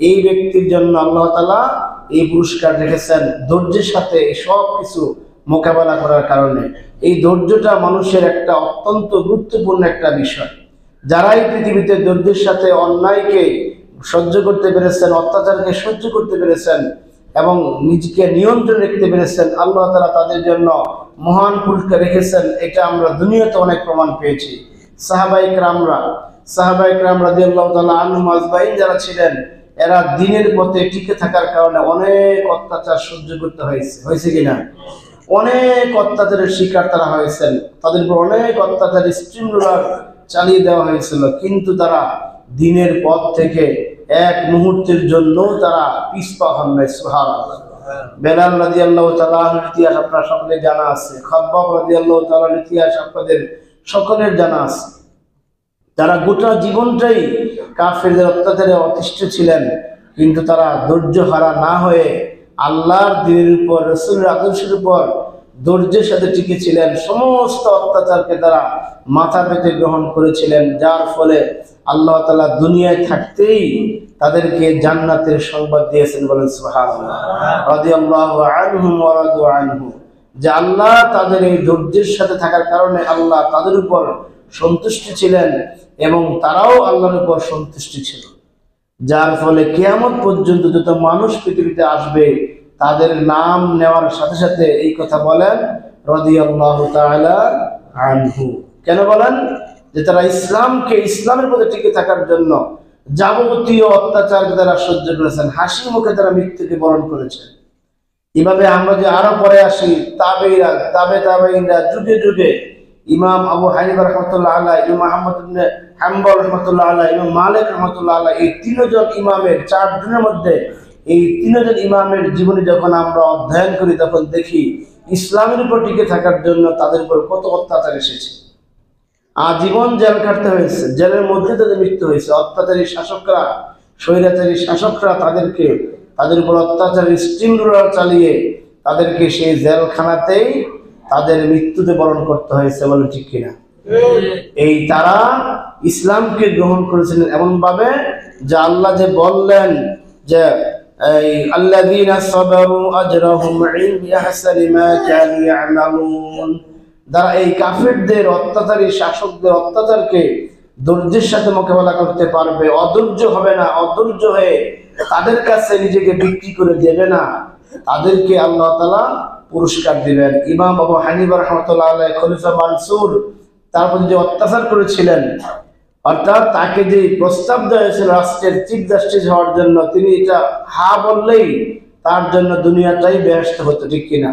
এই ব্যক্তির জন্য আল্লাহ তাআলা এই পুরস্কার রেখেছেন ধৈর্যের সাথে সব কিছু মোকাবেলা করার কারণে। এই ধৈর্যটা মানুষের একটা অত্যন্ত গুরুত্বপূর্ণ একটা বিষয়। যারা এই পৃথিবীতে ধৈর্যের সাথে অন্যায়কে সহ্য করতে পেরেছেন, অত্যাচারকে সহ্য করতে পেরেছেন এবং নিজেকে নিয়ন্ত্রণ রাখতে পেরেছেন, আল্লাহ তাআলা তাদের জন্য মহান পুরস্কার রেখেছেন। এটা আমরা দুনিয়াতে অনেক প্রমাণ পেয়েছি। সাহাবায়ে কেরাম রাদিয়াল্লাহু তাআলা আনহুম আজমাইন যারা ছিলেন, এরা দ্বীনের পথে টিকে থাকার কারণে অনেক অত্যাচার সহ্য করতে হয়েছে কিনা? অনেক অত্যাচারের শিকার তারা হয়েছেন, তাদের উপর অনেক অত্যাচার স্টিমরোলার চালিয়ে দেওয়া হয়েছিল, কিন্তু তারা দ্বীনের পথ থেকে এক মুহূর্তের জন্য তারা পিছপা হন নাই। সুবহানাল্লাহ। বেলাল রাদিয়াল্লাহু তাআলা আনহুর ইতিহাস আপনারা সকলে জানা আছে, খাব্বাব রাদিয়াল্লাহু তাআলার ইতিহাস আপনাদের সকলের জানা আছে। তারা গোটা জীবনটাই কাফেরদের অত্যাচারে অতিষ্ঠ ছিলেন, কিন্তু তারা ধৈর্য হারা না হয়ে আল্লাহর দ্বীনের উপর, রাসূলের আদর্শের উপর ধৈর্যের সাথে টিকে ছিলেন। সমস্ত অত্যাচারকে তারা মাথা পেতে গ্রহণ করেছিলেন, যার ফলে আল্লাহ তাআলা দুনিয়ায় থাকতেই তাদেরকে জান্নাতের সংবাদ দিয়েছেন, বলেন সুবহানাল্লাহ। রাদিয়াল্লাহু আনহুম ওয়া রাদু আনহু, যে আল্লাহ তাদের এই ধৈর্যের সাথে থাকার কারণে আল্লাহ তাদের উপর সন্তুষ্ট ছিলেন এবং তারাও আল্লাহর উপর সন্তুষ্ট ছিল, যার ফলে কিয়ামত পর্যন্ত যত মানুষ পৃথিবীতে আসবে তাদের নাম নেওয়ার সাথে সাথে এই কথা বলেন রাদিয়াল্লাহু তাআলা আনহু। কেন বলেন? যে তারা ইসলামের প্রতি টিকে থাকার জন্য যাবতীয় অত্যাচার তারা সহ্য করেছেন, হাসি মুখে তারা মৃত্যুকে বরণ করেছেন। এভাবে আমরা যে আরো পরে আসি, তাবেঈনরা যুগে যুগে ইমাম আবু হানিফা রাহমাতুল্লাহ আলাইহি, ইমাম আহমদ ইবনে হাম্বল রাহমাতুল্লাহ আলাইহি, ইমাম মালিক রাহমাতুল্লাহ আলাইহি, এই তিনজন ইমামের 4 দিনের মধ্যে এই তিনজন ইমামের জীবনী যখন আমরা অধ্যয়ন করি তখন দেখি ইসলামের উপর টিকে থাকার জন্য তাদের উপর কত অত্যাচার এসেছে। আজীবন জেল কাটতে হয়েছে, জেলের মধ্যে তাদের মৃত্যু হয়েছে। অত্যাচারী শাসকরা, স্বৈরাচারী শাসকরা তাদের উপর অত্যাচারী স্টিম রোলার চালিয়ে তাদেরকে সেই জেলখানাতেই তাদের মৃত্যুতে বরণ করতে হয়েছে। বলে ঠিক কিনা? এই তারা ইসলামকে গ্রহণ করেছিলেন এমন ভাবে যে আল্লাহ যে বললেন যে আল্লাযীনা সাবারু আজরাহুম বিআহসানি মা কানু ইয়ামালুন, যারা এই কাফেরদের অত্যাচারী শাসকদের অত্যাচারকে ধৈর্যের সাথে মোকাবেলা করতে পারবে, অধৈর্য হবে না, অধৈর্য হয়ে তাদের কাছে নিজেকে বিক্রি করে দেবে না, তাদেরকে আল্লাহ তাআলা পুরস্কার দিবেন। ইমাম আবু হানিফা রাহমাতুল্লাহ আলাইহি খলিফা মানসুর তার প্রতি যে অত্যাচার করেছিলেন, অর্থাৎ তাকে যে প্রস্তাব দেওয়া হয়েছিল রাষ্ট্রের চিফ জাস্টিস হওয়ার জন্য, তিনি এটা হা বললেই তার জন্য দুনিয়াটাই বেহেশত হতো, ঠিক কিনা?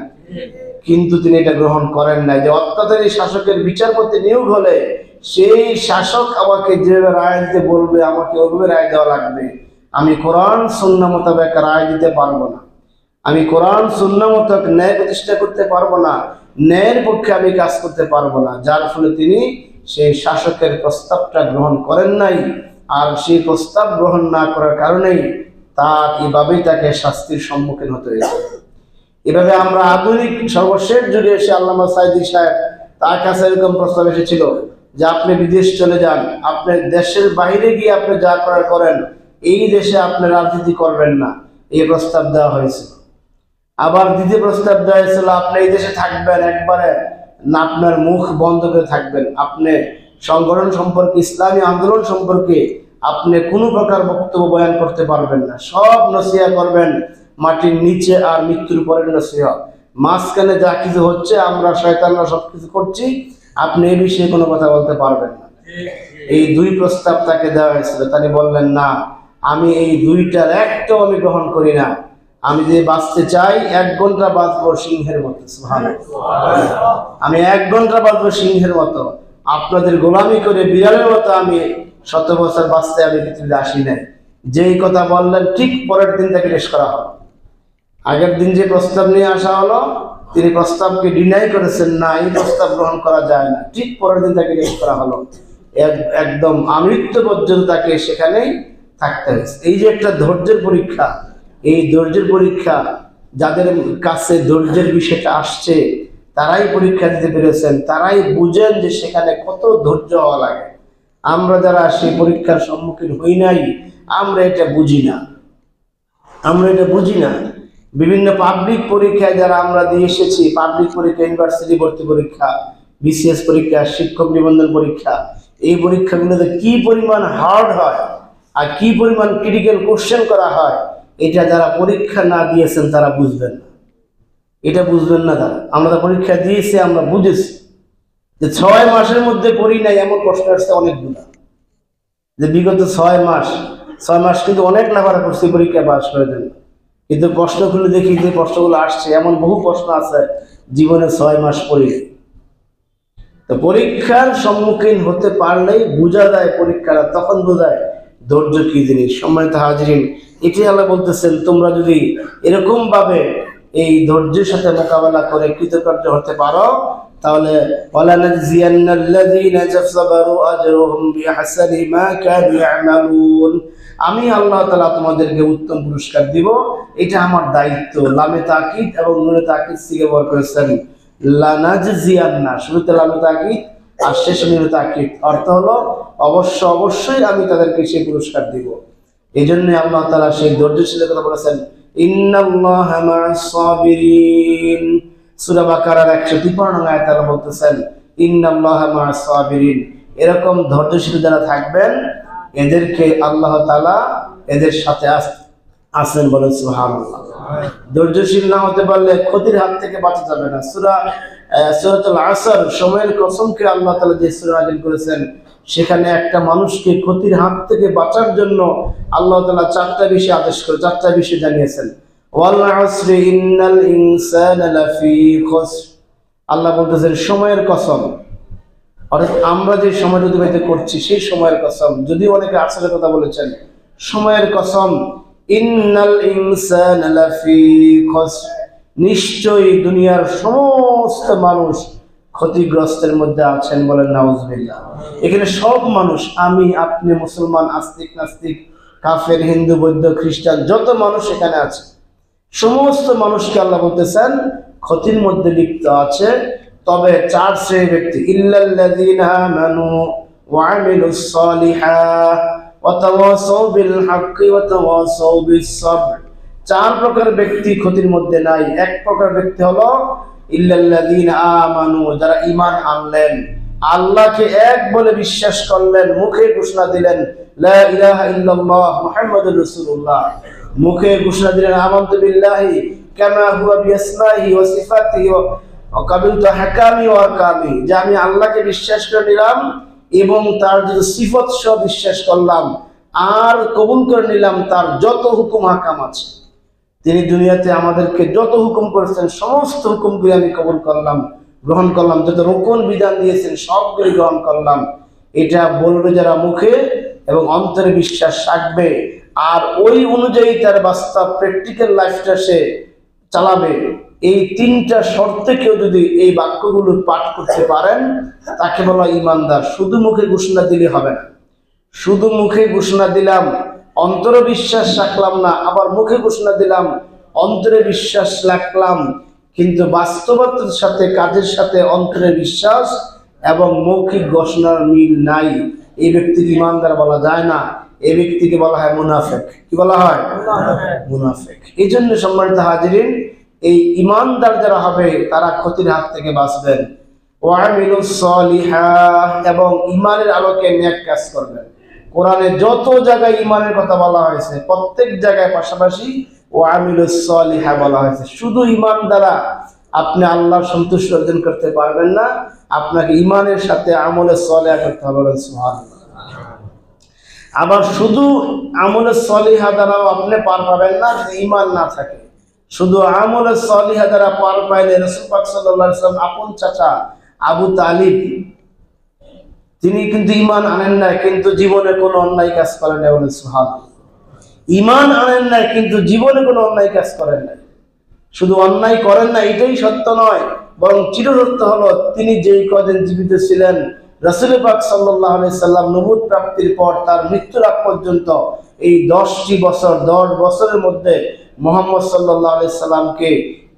কিন্তু তিনি এটা গ্রহণ করেন নাই। যে অত্যাচারী শাসকের বিচারপতি নিয়োগ হলে সেই শাসক আমাকে যেভাবে রায় দিতে বলবে আমাকে ওইভাবে রায় দেওয়া লাগবে। আমি কোরআন সুন্নাহ মোতাবেক রায় দিতে পারবো না, আমি কোরআন সুন্নাহ মোতাবেক ন্যায় প্রতিষ্ঠা করতে পারবো না, ন্যায়ের পক্ষে আমি কাজ করতে পারবো না। যার ফলে তিনি সেই শাসকের প্রস্তাবটা গ্রহণ করেন নাই। আর সেই প্রস্তাব গ্রহণ না করার কারণেই এভাবেই তাকে শাস্তির সম্মুখীন হতে হয়েছে। এভাবে আমরা আধুনিক সর্বশেষ যুগে এসে আল্লামা সাঈদী সাহেব, তার কাছে এরকম প্রস্তাব এসেছিল যে আপনি বিদেশ চলে যান, আপনি দেশের বাইরে গিয়ে আপনি যা করার করেন, এই দেশে আপনি রাজনীতি করবেন না, এই প্রস্তাব দেওয়া হয়েছিল। আবার দ্বিতীয় প্রস্তাব দেওয়া হয়েছিল আপনি এই দেশে থাকবেন একবারে না, আপনার মুখ বন্ধ করে থাকবেন, আপনি সংগঠন সম্পর্কে, ইসলামী আন্দোলন সম্পর্কে আপনি কোনো প্রকার বক্তব্য বয়ান করতে পারবেন না, সব নসিহত করবেন মাটির নিচে আর মৃত্যুর পরের নসিহত, মাঝখানে যা কিছু হচ্ছে আমরা শয়তানরা সবকিছু করছি, আপনি এই বিষয়ে কোনো কথা বলতে পারবেন না। এই দুই প্রস্তাব তাকে দেওয়া হয়েছিল। তিনি বললেন না, আমি এই দুইটার একটাও আমি গ্রহণ করি না, আমি যে বাঁচতে চাই 1 ঘন্টা বাঁচবো সিংহের মতো, সুবহানাল্লাহ, আমি 1 ঘন্টা বাঁচবো সিংহের মতো, আপনাদের গোলামি করে বিড়ালের মতো আমি 100 বছর বাঁচতে আমি পৃথিবীতে আসি নাই। যেই কথা বললেন ঠিক পরের দিন তাকে রেশ করা হলো। আগের দিন যে প্রস্তাব নিয়ে আসা হলো তিনি প্রস্তাবকে ডিনাই করেছেন, না এই প্রস্তাব গ্রহণ করা যায় না, ঠিক পরের দিন তাকে রেশ করা হলো। একদম আমৃত্যু পর্যন্ত তাকে সেখানেই থাকতে হয়েছে। এই যে একটা ধৈর্যের পরীক্ষা, এই ধৈর্যের পরীক্ষা যাদের কাছে ধৈর্যের বিষয়টা আসছে তারাই পরীক্ষা দিতে পেরেছেন, তারাই বুঝেন যে সেখানে কত ধৈর্য হওয়া লাগে। আমরা যারা সেই পরীক্ষার সম্মুখীন হই নাই আমরা এটা বুঝি না। বিভিন্ন পাবলিক পরীক্ষায় যারা আমরা দিয়ে এসেছি, পাবলিক পরীক্ষা, ইউনিভার্সিটি ভর্তি পরীক্ষা, বিসিএস পরীক্ষা, শিক্ষক নিবন্ধন পরীক্ষা, এই পরীক্ষাগুলোতে কি পরিমাণ হার্ড হয় আর কি পরিমাণ ক্রিটিক্যাল কোশ্চেন করা হয়, এটা যারা পরীক্ষা না দিয়েছেন তারা বুঝবেন না, এটা বুঝবেন না তারা। আমরা পরীক্ষা দিয়েছি, আমরা বুঝেছি যে 6 মাসের মধ্যে পড়ি নাই এমন প্রশ্ন আসছে অনেকগুলো, যে বিগত 6 মাস কিন্তু অনেক লাফারা করছি পরীক্ষা পাস করে দেন, কিন্তু প্রশ্নগুলো দেখি যে প্রশ্নগুলো আসছে এমন বহু প্রশ্ন আছে জীবনে 6 মাস পড়ি। তো পরীক্ষার সম্মুখীন হতে পারলেই বোঝা যায় পরীক্ষাটা, তখন বোঝায় ধৈর্য কি জিনিস। সম্মানিত হাজিরিন, এটি আল্লাহ বলতেছেন তোমরা যদি এরকম ভাবে এই ধৈর্যের সাথে মোকাবেলা করে কৃতকার্য হতে পারো তাহলে আমি আল্লাহ তাআলা তোমাদেরকে উত্তম পুরস্কার দিব, এটা আমার দায়িত্ব। লামে তাকিদ এবং নুনে তাকিদ থেকে ব্যবহার করেছেন লানাজজিয়ান্না, শুরুতে লামে তাকিদ আর শেষে নুনে তাকিদ, অর্থ হলো অবশ্যই আমি তাদেরকে সেই পুরস্কার দিব। এই জন্য আল্লাহ তাআলা সেই ধৈর্যশীলের কথা বলেছেন, ইন্নাল্লাহা মা'আস সাবিরিন। সূরা বাকারার 153 নং আয়াতে আল্লাহ বলতেছেন ইন্নাল্লাহা মা'আস সাবিরিন, এরকম ধৈর্যশীল যারা থাকবেন এদেরকে আল্লাহ তাআলা এদের সাথে আছেন, বলেন সুবহানাল্লাহ। ধৈর্যশীল না হতে পারলে ক্ষতির হাত থেকে বাঁচা যাবে না। সূরাতুল আসর, সময়ের কসমকে আল্লাহ তাআলা যে সূরা নাযিল করেছেন, সেখানে একটা মানুষকে ক্ষতির হাত থেকে বাঁচার জন্য আল্লাহ তাআলা 4টা বিষয় আদেশ করে 4টা বিষয় জানিয়েছেন। ওয়াল আসরি ইন্নাল ইনসানা লাফি খুসর। আল্লাহ বলতেছেন সময়ের কসম, অর্থাৎ আমরা যে সময় অতিবাহিত করছি সেই সময়ের কসম। যদিও অনেকে আসরের কথা বলেছেন, সময়ের কসম, ইন্নাল ইনসানা লাফি খুসর, নিশ্চয়ই দুনিয়ার সমস্ত মানুষ ক্ষতিগ্রস্তের মধ্যে আছেন। বলেন নাউজুবিল্লাহ। এখানে সব মানুষ, আমি, আপনি, মুসলমান, আস্তিক, নাস্তিক, কাফের, হিন্দু, বৌদ্ধ, খ্রিস্টান, যত মানুষ এখানে আছে, সমস্ত মানুষকে আল্লাহ বলতেছেন ক্ষতির মধ্যে লিপ্ত আছে। তবে 4 শ্রেণীর ব্যক্তি, ইল্লাল্লাযীনা আমানু ওয়া আমিলুস সালিহাত ওয়া তাওয়াসাউ বিল হাক্কি ওয়া তাওয়াসাউ বিস সাবর। 4 প্রকার ব্যক্তি ক্ষতির মধ্যে নাই। এক প্রকার ব্যক্তি হলো ইল্লাল্লাযীনা আমানু, যারা ঈমান আনলেন, আল্লাহকে এক বলে বিশ্বাস করলেন, মুখে ঘোষণা দিলেন লা ইলাহা ইল্লাল্লাহ মুহাম্মাদুর রাসূলুল্লাহ, মুখে ঘোষণা দিলেন আমানতু বিল্লাহি কামা হুয়া বিআসমাইহি ওয়া সিফাতিহি ওয়া কাবিলতু হাকামি ওয়া আহকামি, যে আমি আল্লাহকে বিশ্বাস করে নিলাম এবং তার যে সিফত সহ বিশ্বাস করলাম, আর কবুল করে নিলাম তার যত হুকুম হাকাম আছে। তিনি দুনিয়াতে আমাদেরকে যত হুকুম করেছেন সমস্ত হুকুমগুলি আমি কবুল করলাম, গ্রহণ করলাম। যত রুকন বিধান দিয়েছেন সবগুলি গ্রহণ করলাম। এটা বলবে যারা মুখে এবং অন্তরে বিশ্বাস রাখবে, আর ওই অনুযায়ী তার বাস্তব প্র্যাকটিক্যাল লাইফটা সে চালাবে। এই 3টা শর্তে কেউ যদি এই বাক্যগুলো পাঠ করতে পারেন, তাকে বলা ঈমানদার। শুধু মুখে ঘোষণা দিলে হবে না। শুধু মুখে ঘোষণা দিলাম, অন্তরে বিশ্বাস রাখলাম না, আবার মুখে ঘোষণা দিলাম, অন্তরে বিশ্বাস রাখলাম, কিন্তু বাস্তবতার সাথে, কাজের সাথে অন্তরে বিশ্বাস এবং মৌখিক ঘোষণার মিল নাই, এই ব্যক্তিকে ঈমানদার বলা যায় না। এই ব্যক্তিকে বলা হয় মুনাফিক। কি বলা হয়? মুনাফিক। এই জন্য সম্মানিত হাজিরিন, এই ঈমানদার যারা হবে তারা ক্ষতির হাত থেকে বাঁচবেন। ওয়া আমিলুস সালিহাত, এবং ঈমানের আলোকে নেক কাজ করবেন। কোরআনে যত জায়গায় ঈমানের কথা বলা হয়েছে, প্রত্যেক জায়গায় পাশাপাশি ওয়া আমিলুস সালিহাত বলা হয়েছে। শুধু ঈমান দ্বারা আপনি আল্লাহর সন্তুষ্টি অর্জন করতে পারবেন না, আপনাকে ঈমানের সাথে আমলে সালিহা করতে হবে। সুবহানাল্লাহ। আবার শুধু আমলে সালিহা দ্বারাও আপনি পার পাবেন না যদি ঈমান না থাকে। শুধু আমলে সালিহা দ্বারা পার পাইলে রাসূল পাক সাল্লাল্লাহু আলাইহি ওয়াসাল্লাম আপন চাচা আবু তালিব, তিনি কিন্তু ঈমান আনেন না, কিন্তু জীবনে কোনো অন্যায় কাজ করেন না। বলেন সুবহানাল্লাহ। ঈমান আনেন না কিন্তু জীবনে কোনো অন্যায় কাজ করেন না। শুধু অন্যায় করেন না এটাই সত্য নয়, বরং চিরসত্য হলো তিনি যেই কদিন জীবিত ছিলেন, রাসূল পাক সাল্লাল্লাহু আলাইহি সাল্লাম নবুয়ত প্রাপ্তির পর তার মৃত্যুর আগ পর্যন্ত এই 10টি বছর, 10 বছরের মধ্যে মুহাম্মদ সাল্লাল্লাহু আলাইহি সাল্লামকে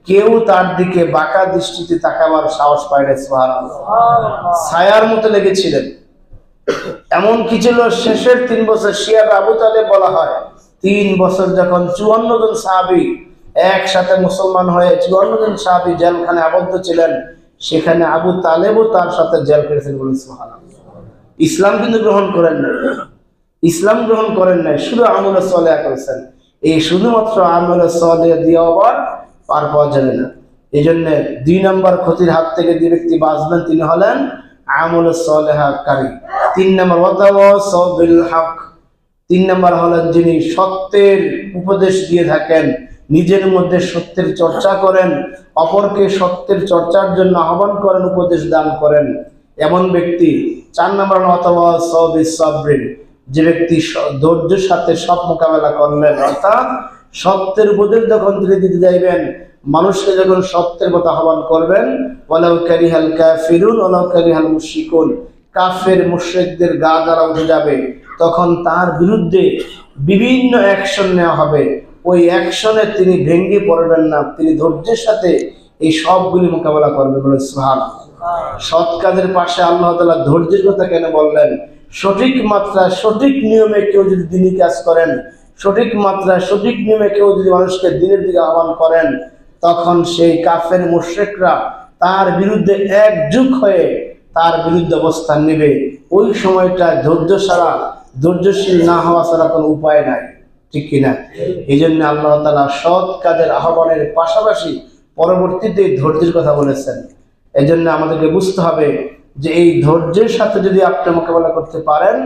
কেউ তার দিকে বাঁকা দৃষ্টিতে তাকাবার সাহস পায় না। সুবহানাল্লাহ। ছায়ার মতো লেগেছিলেন। এমন কি ছিল, শেষের 3 বছর শিয়া আবু তালেব বলা হয়, 3 বছর যখন 54 জন সাহাবী একসাথে মুসলমান হয়ে 54 জন সাহাবী জেলখানে আবদ্ধ ছিলেন, সেখানে আবু তালেবও তার সাথে জেল কেটেছেন। বলেন সুবহানাল্লাহ। ইসলাম কিন্তু গ্রহণ করেন না, ইসলাম গ্রহণ করেন নাই, শুধু আমলে সালেহা করেছেন। এই শুধুমাত্র আমলে সালেহা দিয়ে আবার পার পাওয়া যাবে না। এই জন্য 2 নম্বর ক্ষতির হাত থেকে যে ব্যক্তি বাঁচবেন তিনি হলেন আমলে সালেহাকারী। 3 নম্বর ওয়াতাওয়াসাউ বিল হক, 3 নম্বর হলেন যিনি সত্যের উপদেশ দিয়ে থাকেন, নিজের মধ্যে সত্যের চর্চা করেন, অপরকে সত্যের চর্চার জন্য আহ্বান করেন, উপদেশ দান করেন, এমন ব্যক্তি। 4 নম্বর ওয়াতাওয়াসাউ বিস সাবর, যে ব্যক্তি ধৈর্যের সাথে সব মোকাবেলা করলেন, অর্থাৎ সত্যের উপদেশ যখন তিনি দিতে যাইবেন, মানুষকে যখন সত্যের কথা আহ্বান করবেন, ওয়ালাউ কারিহাল কাফিরুন ওয়ালাউ কারিহাল মুশরিকুন, কাফের মুশরিকদের গা জ্বালা উঠে যাবে, তখন তার বিরুদ্ধে বিভিন্ন অ্যাকশন নেওয়া হবে। ওই অ্যাকশনে তিনি ভেঙে পড়বেন না, তিনি ধৈর্যের সাথে এই সবগুলি মোকাবেলা করবেন। বলে সুবহানাল্লাহ। সৎ কাজের পাশে আল্লাহ তাআলা ধৈর্যের কথা কেন বললেন? সঠিক মাত্রায় সঠিক নিয়মে কেউ যদি দ্বীনি কাজ করেন, সঠিক মাত্রায় সঠিক নিয়মে কেউ যদি মানুষকে দ্বীনের দিকে আহ্বান করেন, তখন সেই কাফের মুশরিকরা তার বিরুদ্ধে একজোট হয়ে তার বিরুদ্ধে অবস্থান নেবে। ওই সময়টা ধৈর্য ছাড়া, ধৈর্যশীল না হওয়া ছাড়া কোনো উপায় নাই। ঠিক কিনা? এই জন্য আল্লাহ তাআলা সৎ কাজের আহ্বানের পাশাপাশি পরবর্তীতে ধৈর্যের কথা বলেছেন। এই জন্য আমাদেরকে বুঝতে হবে যে এই ধৈর্যের সাথে যদি আপনি মোকাবেলা করতে পারেন,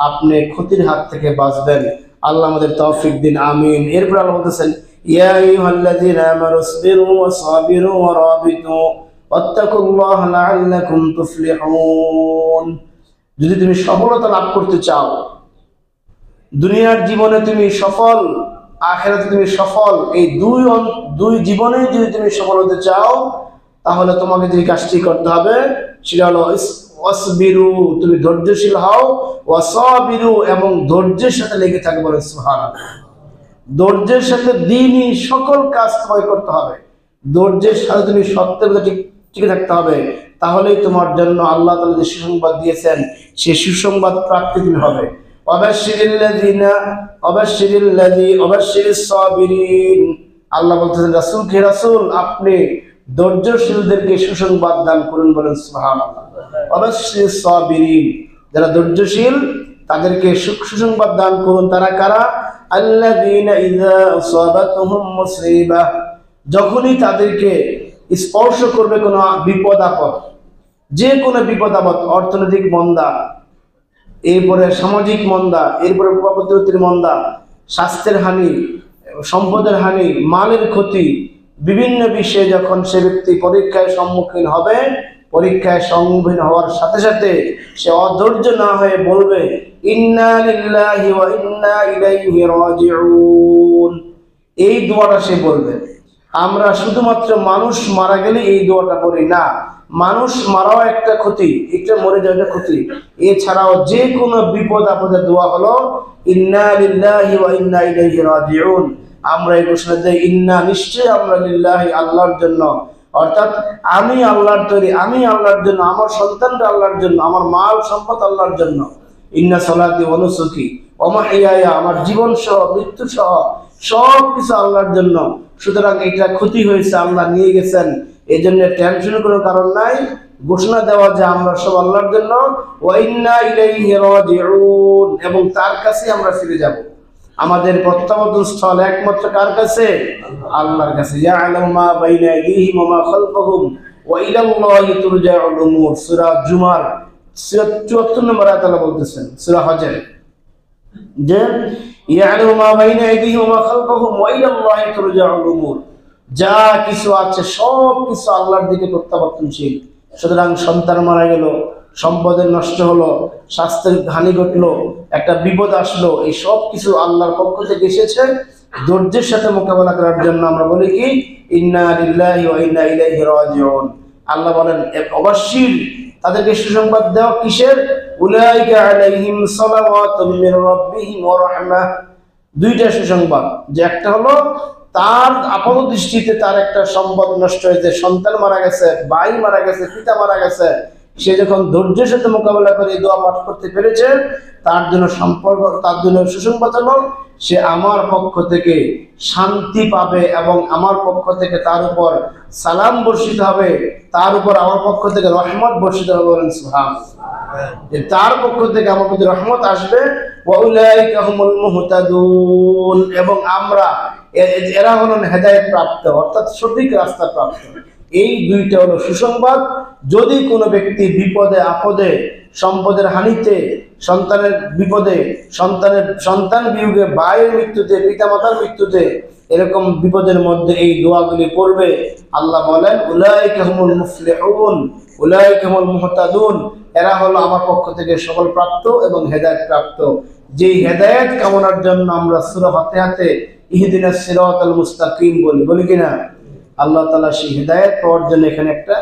আপনি ক্ষতির হাত থেকে বাঁচবেন। আল্লাহ আমাদের তৌফিক দিন, আমিন। এরপর আল্লাহ বলতেছেন, ইয়া আইয়ুহাল্লাযীনা আমানুসবিরু ওয়াসাবিরু ওয়ারাবিতু ওয়াত্তাকুল্লাহা লাআল্লাকুম তুফলিহুন। যদি তুমি সফলতা লাভ করতে চাও, দুনিয়ার জীবনে তুমি সফল, আখিরাতে তুমি সফল, এই দুই জীবনে যদি তুমি সফল হতে চাও, তাহলে তোমাকে যে কাজটি করতে হবে সেটা হলো ওয়াসবিরু, তুমি ধৈর্যশীল হও, ওয়াসাবিরু, এবং ধৈর্যের সাথে লেগে থাকবে। বলেন সুবহানাল্লাহ। ধৈর্যের সাথে দিনই সকল কাজ তোমায় করতে হবে, ধৈর্যের সাথে তুমি সত্যের প্রতি টিকে থাকতে হবে। তাহলেই তোমার জন্য আল্লাহ তাআলা যে সুসংবাদ দিয়েছেন সেই সুসংবাদ প্রাপ্তি তুমি হবে। অবশ্যিরিস সাবিরিন। আল্লাহ বলতেছেন রাসূলকে, রাসূল আপনি ধৈর্যশীলদেরকে সুসংবাদ দান করুন। বলেন সুবহানাল্লাহ। অবশ্যিরিস সাবিরিন, যারা ধৈর্যশীল তাদেরকে সুসংবাদ দান করুন। তারা কারা? আল্লাযীনা ইযা আসাবাতুহুম মুসিবাহ, যখনই তাদেরকে স্পর্শ করবে কোনো বিপদ আপদ, যে কোনো বিপদ আপদ, অর্থনৈতিক মন্দা, এরপরে সামাজিক মন্দা, এরপরে প্রকৃতির মন্দা, স্বাস্থ্যের হানি, সম্পদের হানি, মালের ক্ষতি, বিভিন্ন বিষয়ে যখন সে ব্যক্তি পরীক্ষায় সম্মুখীন হবে, পরীক্ষায় সম্মুখীন হওয়ার সাথে সাথে সে অধৈর্য না হয়ে বলবে, ইন্না লিল্লাহি ওয়া ইন্না ইলাইহি রাজিউন। এই দোয়াটা সে বলবে। আমরা শুধুমাত্র মানুষ মারা গেলে এই দোয়াটা পড়ি না, মানুষ মারাও একটা ক্ষতি, এটা মরে যাওয়া ক্ষতি। এছাড়াও যে কোনো বিপদ আপদের দোয়া হলো ইন্না লিল্লাহি ওয়া ইন্না ইলাইহি রাজিউন। আমরা এই ঘোষণা দেই, ইন্না, নিশ্চয় আমরা, লিল্লাহি, আল্লাহর জন্য, অর্থাৎ আমি আল্লাহর তৈরি, আমি আল্লাহর জন্য, আমার সন্তানরা আল্লাহর জন্য, আমার মাল সম্পদ আল্লাহর জন্য। ইন্না সলাতি ওয়া নুসুকি ওয়া মাহইয়ায়া, আমার জীবন সহ মৃত্যু সহ সব কিছু আল্লাহর জন্য। সুতরাং এটা ক্ষতি হয়েছে, আল্লাহ নিয়ে গেছেন, এই জন্য টেনশনের কোনো কারণ নাই। ঘোষণা দেওয়া যে আমরা সব আল্লাহর জন্য, ওয়া ইন্না ইলাইহি রাজিউন, এবং তার কাছে আমরা ফিরে যাব। আমাদের প্রত্যাবর্তন স্থল একমাত্র কার কাছে? আল্লাহর কাছে। ইয়ালামু মা বাইনা আইদিহিম ওয়া মা খালফাহুম ওয়া ইলাল্লাহি তুরজাউল উমুর। সূরা জুমার 74 নম্বর আয়াত আল্লাহ বলতেছেন, সূরা হজের, যে ইয়ালামু মা বাইনা আইদিহিম ওয়া মা খালফাহুম ওয়া ইলাল্লাহি তুরজাউল উমুর। যা কিছু আছে সব কিছু আল্লাহর দিকে প্রত্যাবর্তনশীল। সুতরাং সন্তান মারা গেল, সম্পদের নষ্ট হলো, স্বাস্থ্যের হানি ঘটলো, একটা বিপদ আসলো, এই সব কিছু আল্লাহর পক্ষ থেকে এসেছে। ধৈর্যের সাথে মোকাবেলা করার জন্য আমরা বলি কি, ইন্না লিল্লাহি ওয়া ইন্না ইলাইহি রাজিউন। আল্লাহ বলেন অবশ্যই তাদেরকে সুসংবাদ দেওয়া কিসের? উলাইকা আলাইহিম সালাওয়াতুম মির রাব্বিহিম ওয়া রাহমাহ। দুইটা সুসংবাদ, যে একটা হলো তার আপন দৃষ্টিতে তার একটা সম্পদ নষ্ট হয়েছে, সন্তান মারা গেছে, ভাই মারা গেছে, পিতা মারা গেছে, সে যখন ধৈর্যের সাথে মোকাবেলা করে দোয়া পাঠ করতে পেরেছে, তার জন্য সম্পর্ক, তার জন্য সুসংবাদ হলো সে আমার পক্ষ থেকে শান্তি পাবে এবং আমার পক্ষ থেকে তার উপর সালাম বর্ষিত হবে, তার উপর আমার পক্ষ থেকে রহমত বর্ষিত হবে। বলেন সুবহানাল্লাহ। তার পক্ষ থেকে আমার প্রতি রহমত আসবে। ওয়া উলাইকা হুমুল মুহতাদুন, এবং আমরা, এরা হলেন হেদায়েত প্রাপ্ত, অর্থাৎ সঠিক রাস্তা প্রাপ্ত। এই দুইটা হলো সুসংবাদ। যদি কোনো ব্যক্তি বিপদে আপদে, সম্পদের হানিতে, সন্তানের বিপদে, সন্তান বিয়োগে, ভাইয়ের মৃত্যুতে, পিতামাতার মৃত্যুতে, এরকম বিপদের মধ্যে এই দোয়াগুলি পড়বে, আল্লাহ বলেন উলাইকা হুমুল মুফলিহুন উলাইকা হুমুল মুহতাদুন, এরা হলো আমার পক্ষ থেকে সকল প্রাপ্ত এবং হেদায়েত প্রাপ্ত। যেই হেদায়েত কামনার জন্য আমরা সূরা ফাতিহাতে ইহদিনাস সিরাতাল মুস্তাকিম বলি কিনা, আল্লাহ তাআলা সেই হেদায়েত পাওয়ার জন্য এখানে একটা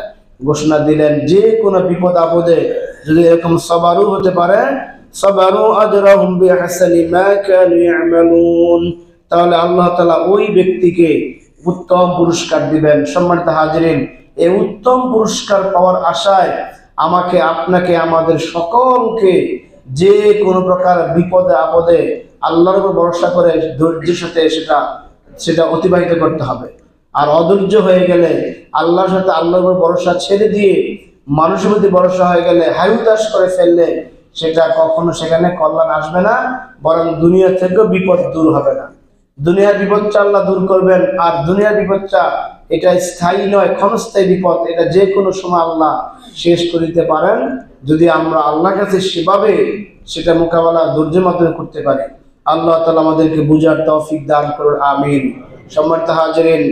ঘোষণা দিলেন। যে কোনো বিপদ আপদে যদি এরকম সবারু হতে পারে, সবারু আজরাহুম বিহাসানি মা কানু ইয়ামালুন, তাহলে আল্লাহ তাআলা ওই ব্যক্তিকে উত্তম পুরস্কার দিবেন। সম্মানিত হাজিরিন, এই উত্তম পুরস্কার পাওয়ার আশায় আমাকে, আপনাকে, আমাদের সকলকে যে কোনো প্রকার বিপদে আপদে আল্লাহর উপর ভরসা করে ধৈর্যের সাথে সেটা অতিবাহিত করতে হবে। আর অধৈর্য হয়ে গেলে, আল্লাহর সাথে আল্লাহর উপর ভরসা ছেড়ে দিয়ে মানুষের প্রতি ভরসা হয়ে গেলে, হায়ুতাস করে ফেললে, সেটা কখনো সেখানে কল্যাণ আসবে না, বরং দুনিয়া থেকেও বিপদ দূর হবে না। দুনিয়ার বিপদটা আল্লাহ দূর করবেন, আর দুনিয়ার বিপদটা এটা স্থায়ী নয়, ক্ষণস্থায়ী বিপদ, এটা যে কোনো সময় আল্লাহ শেষ করিতে পারেন, যদি আমরা আল্লাহর কাছে সেভাবে সেটা মোকাবেলা ধৈর্যের মাধ্যমে করতে পারি। আল্লাহ তাআলা আমাদেরকে বুঝার তৌফিক দান করুন, আমিন। সম্মানিত হাজিরিন,